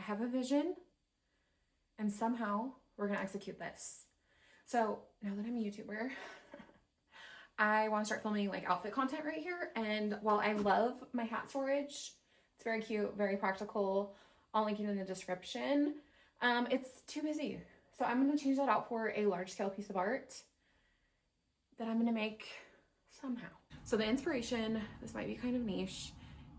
I have a vision, and somehow we're gonna execute this. So now that I'm a YouTuber, I want to start filming like outfit content right here. And while I love my hat storage, it's very cute, very practical. I'll link it in the description. It's too busy. So I'm gonna change that out for a large scale piece of art that I'm gonna make somehow. So the inspiration, this might be kind of niche,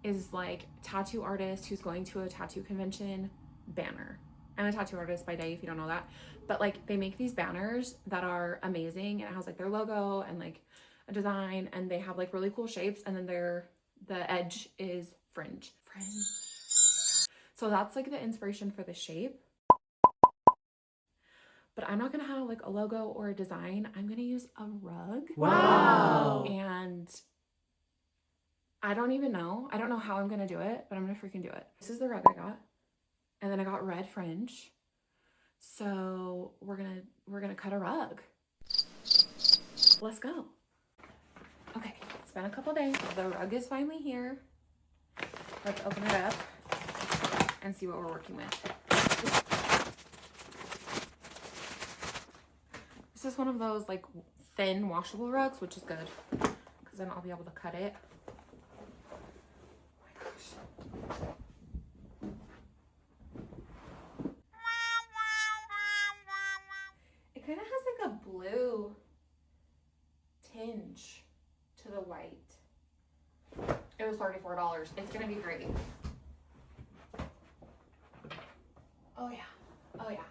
is like tattoo artist who's going to a tattoo convention banner. I'm a tattoo artist by day, if you don't know that. But like they make these banners that are amazing, and it has like their logo and like a design, and they have like really cool shapes, and then the edge is fringe. So that's like the inspiration for the shape. But I'm not gonna have like a logo or a design. I'm gonna use a rug. Wow. And I don't even know. I don't know how I'm gonna do it, but I'm gonna freaking do it. This is the rug I got. And then I got red fringe. So we're gonna cut a rug. Let's go. Okay, it's been a couple days. The rug is finally here. Let's open it up and see what we're working with. This is one of those like thin washable rugs, which is good because then I'll be able to cut it. Oh my gosh. It kind of has like a blue tinge to the white. It was $34. It's gonna be great. Oh yeah. Oh yeah.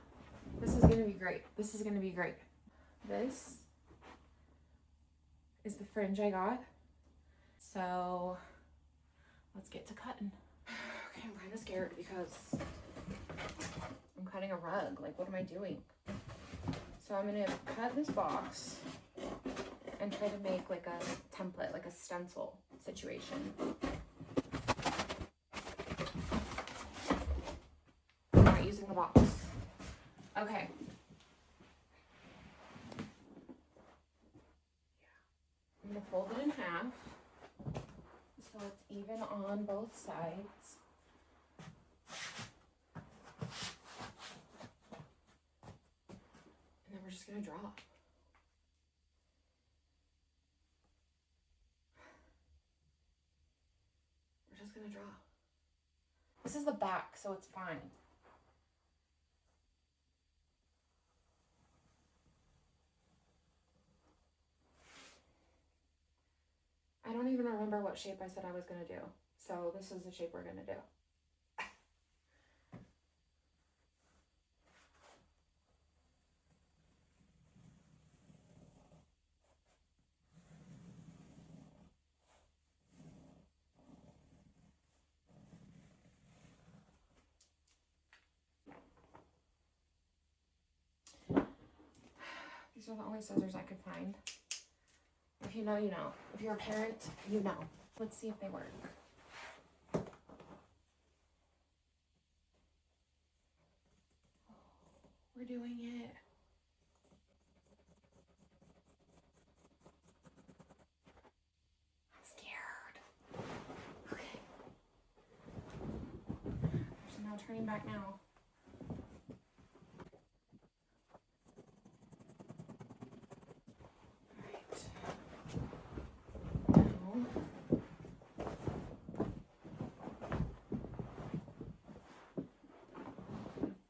This is gonna be great. This is gonna be great. This is the fringe I got. So let's get to cutting. Okay, I'm kind of scared because I'm cutting a rug. Like, what am I doing? So I'm gonna cut this box and try to make like a template, like a stencil situation. I'm not using the box. Okay. I'm gonna fold it in half so it's even on both sides. And then we're just gonna draw. We're just gonna draw. This is the back, so it's fine. I don't even remember what shape I said I was gonna do. So this is the shape we're gonna do. These are the only scissors I could find. If you know, you know. If you're a parent, you know. Let's see if they work. We're doing it. I'm scared. Okay. There's no turning back now.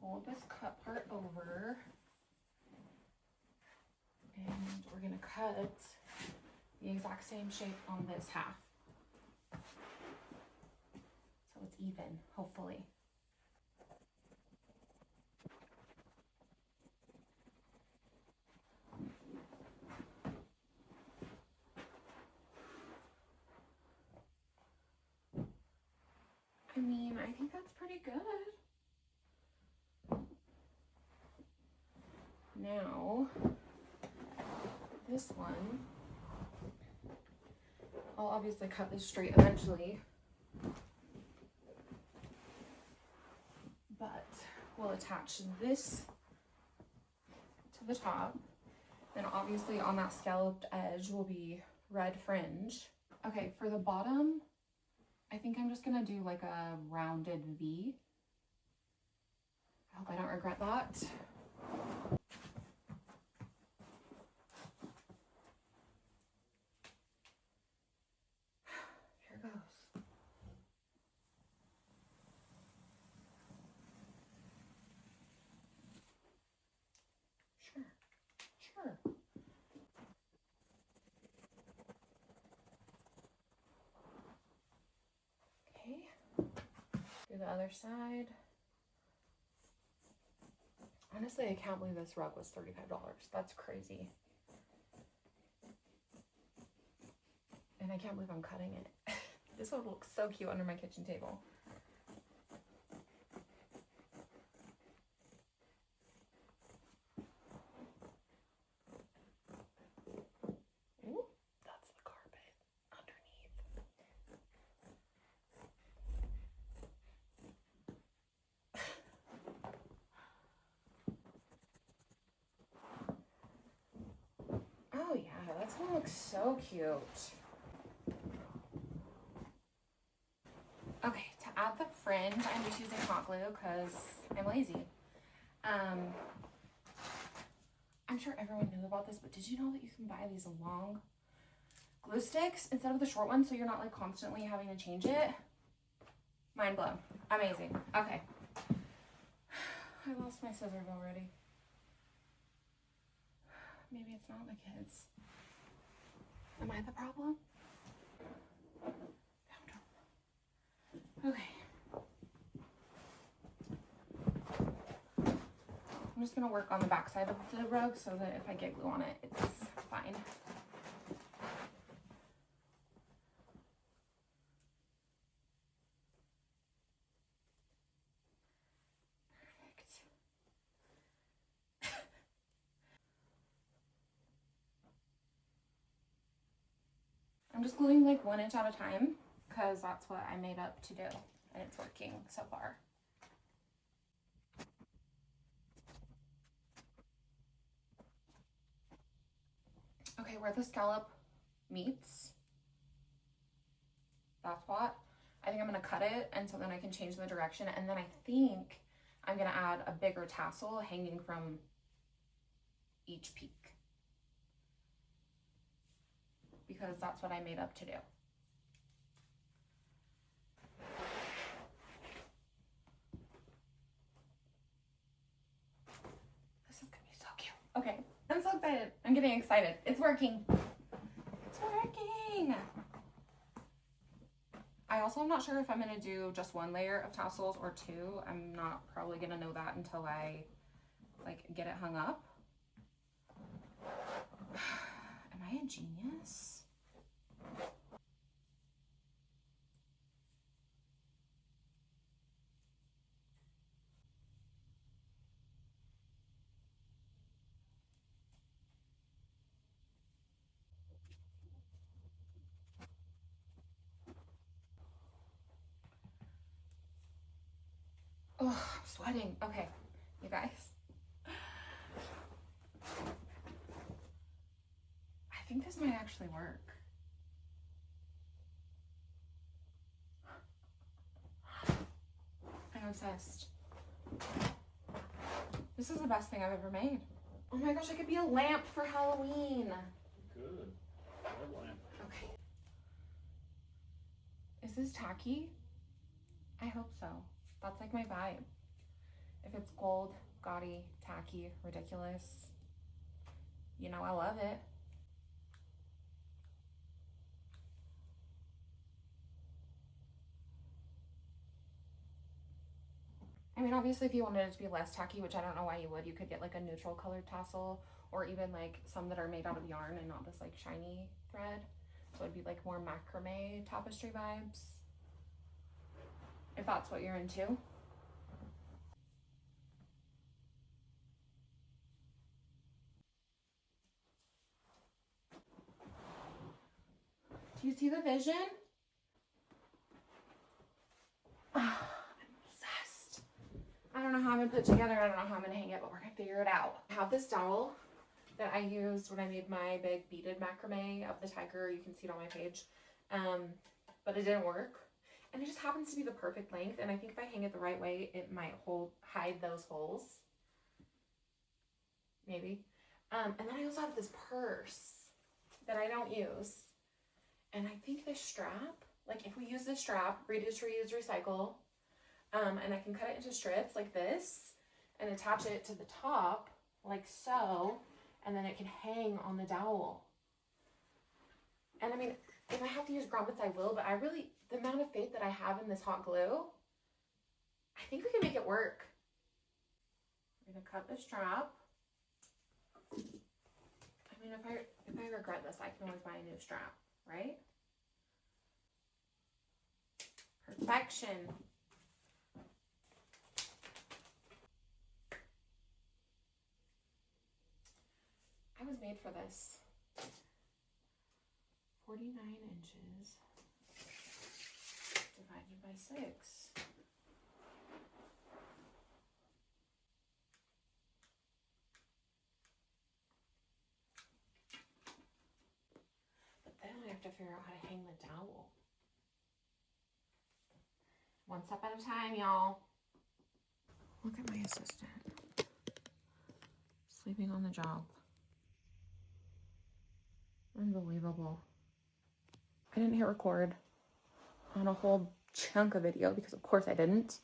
Fold this cut part over, and we're gonna cut the exact same shape on this half, so it's even, hopefully. I mean, I think that's pretty good. Now, this one, I'll obviously cut this straight eventually, but we'll attach this to the top. Then obviously on that scalloped edge will be red fringe. Okay, for the bottom, I think I'm just gonna do like a rounded V. I don't regret that. Here goes. Sure. Sure. Okay. Do the other side. Honestly, I can't believe this rug was $35. That's crazy. And I can't believe I'm cutting it. This would look so cute under my kitchen table. Ooh, that's the carpet underneath. Oh yeah, that's gonna look so cute. Okay, to add the fringe, I'm just using hot glue because I'm lazy. I'm sure everyone knew about this, but did you know that you can buy these long glue sticks instead of the short ones, so you're not like constantly having to change it? Mind blown. Amazing. Okay. I lost my scissors already. Maybe it's not the kids. Am I the problem? Okay. I'm just gonna work on the back side of the rug so that if I get glue on it, it's fine. Perfect. I'm just gluing like 1 inch at a time because that's what I made up to do, and it's working so far. Okay, where the scallop meets that spot, I think I'm gonna cut it, and so then I can change the direction, and then I think I'm gonna add a bigger tassel hanging from each peak, because that's what I made up to do. This is gonna be so cute. Okay, I'm so excited. I'm getting excited. It's working. It's working. I also am not sure if I'm gonna do just 1 layer of tassels or 2. I'm not probably gonna know that until I like get it hung up. Am I a genius? Oh, I'm sweating. Okay, you guys. I think this might actually work. I'm obsessed. This is the best thing I've ever made. Oh my gosh, I could be a lamp for Halloween. Good. Red lamp. Okay. Is this tacky? I hope so. That's like my vibe. If it's gold, gaudy, tacky, ridiculous, you know I love it. I mean, obviously if you wanted it to be less tacky, which I don't know why you would, you could get like a neutral colored tassel, or even like some that are made out of yarn and not this like shiny thread. So it'd be like more macrame tapestry vibes, if that's what you're into. Do you see the vision? I'm obsessed. I don't know how I'm gonna put it together. I don't know how I'm gonna hang it, but we're gonna figure it out. I have this dowel that I used when I made my big beaded macrame of the tiger. You can see it on my page. But it didn't work. And it just happens to be the perfect length. And I think if I hang it the right way, it might hide those holes. Maybe. And then I also have this purse that I don't use. And I think this strap, like if we use this strap, reduce, reuse, recycle, and I can cut it into strips like this and attach it to the top like so, and then it can hang on the dowel. And I mean, if I have to use grommets, I will, but the amount of faith that I have in this hot glue, I think we can make it work. I'm gonna cut the strap. I mean, if I regret this, I can always buy a new strap, right? Perfection. I was made for this. 49 inches divided by 6. But then I have to figure out how to hang the dowel. One step at a time, y'all. Look at my assistant. Sleeping on the job. Unbelievable. I didn't hit record on a whole chunk of video because of course I didn't.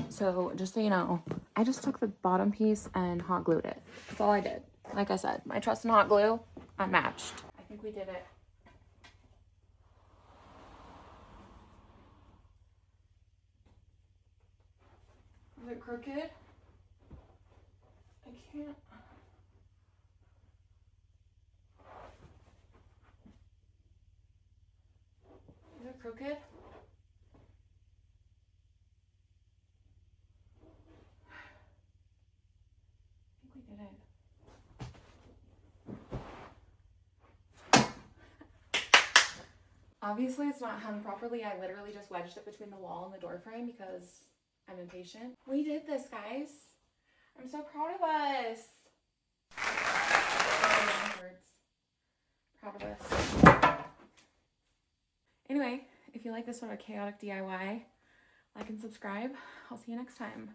So just so you know, I just took the bottom piece and hot glued it. That's all I did. Like I said, my trust in hot glue, unmatched. I think we did it. Is it crooked? I can't. Is it crooked? I think we did it. Obviously it's not hung properly. I literally just wedged it between the wall and the door frame because I'm impatient. We did this, guys. I'm so proud of us. Proud of us. Anyway, if you like this sort of chaotic DIY, like and subscribe. I'll see you next time.